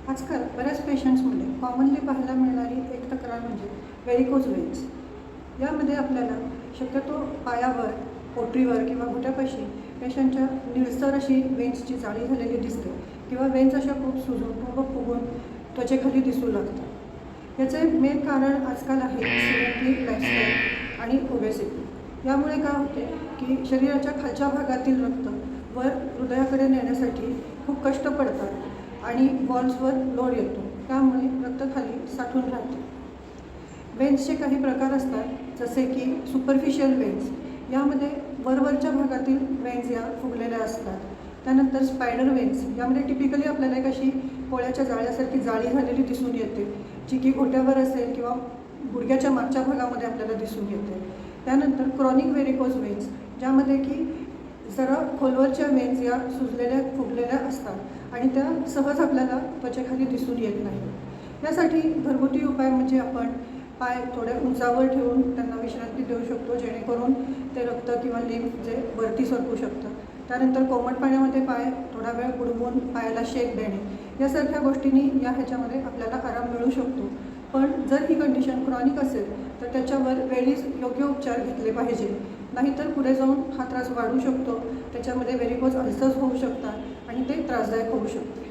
आजकाल बऱ्याच पेशंट्समध्ये कॉमनली पाहायला मिळणारी एक तक्रार म्हणजे व्हेरिकोज वेन्स. यामध्ये आपल्याला शक्यतो पायावर, पोटरीवर किंवा घोट्यापाशी पेशंटच्या निळसर अशी वेन्सची जाळी झालेली दिसते किंवा वेन्स अशा खूप सुजून किंवा फुगून त्वचेखाली दिसू लागतात. याचे मेन कारण आजकाल आहे सिडेंटरी लाईफस्टाईल आणि ओबेसिटी. यामुळे काय होते की शरीराच्या खालच्या भागातील रक्त वर हृदयाकडे नेण्यासाठी खूप कष्ट पडतात आणि वॉल्सवर लोड येतो, त्यामुळे रक्त खाली साठून राहते. वेन्सचे काही प्रकार असतात, जसे की सुपरफिशियल वेन्स. यामध्ये वरवरच्या भागातील वेन्स या फुगलेल्या असतात. त्यानंतर स्पायडर वेन्स. यामध्ये टिपिकली आपल्याला एक अशी पोळ्याच्या जाळ्यासारखी जाळी झालेली दिसून येते, जी की घोट्यावर असेल किंवा गुडघ्याच्या मागच्या भागामध्ये आपल्याला दिसून येते. त्यानंतर क्रॉनिक व्हेरिकोज वेन्स, ज्यामध्ये की जरा खोलवरच्या वेन्स या सुजलेल्या फुगलेल्या असतात आणि त्या सहज आपल्याला त्वचेखाली दिसून येत नाही. यासाठी घरगुती उपाय म्हणजे आपण पाय थोड्या उंचावर ठेवून त्यांना विश्रांती देऊ शकतो, जेणेकरून ते रक्त किंवा लिंफ जे वरती सरकू शकतं. त्यानंतर कोमट पाण्यामध्ये पाय थोडा वेळ बुडवून पायाला शेक देणे, यासारख्या गोष्टींनी ह्याच्यामध्ये आपल्याला आराम मिळू शकतो. पण जर ही कंडिशन क्रॉनिक असेल तर त्याच्यावर वेळीच योग्य उपचार घेतले पाहिजे, नाहीतर पुढे जाऊन हा त्रास वाढू शकतो. त्याच्यामध्ये व्हेरिकोज अल्सर्स होऊ शकतात आणि ते त्रासदायक होऊ शकते.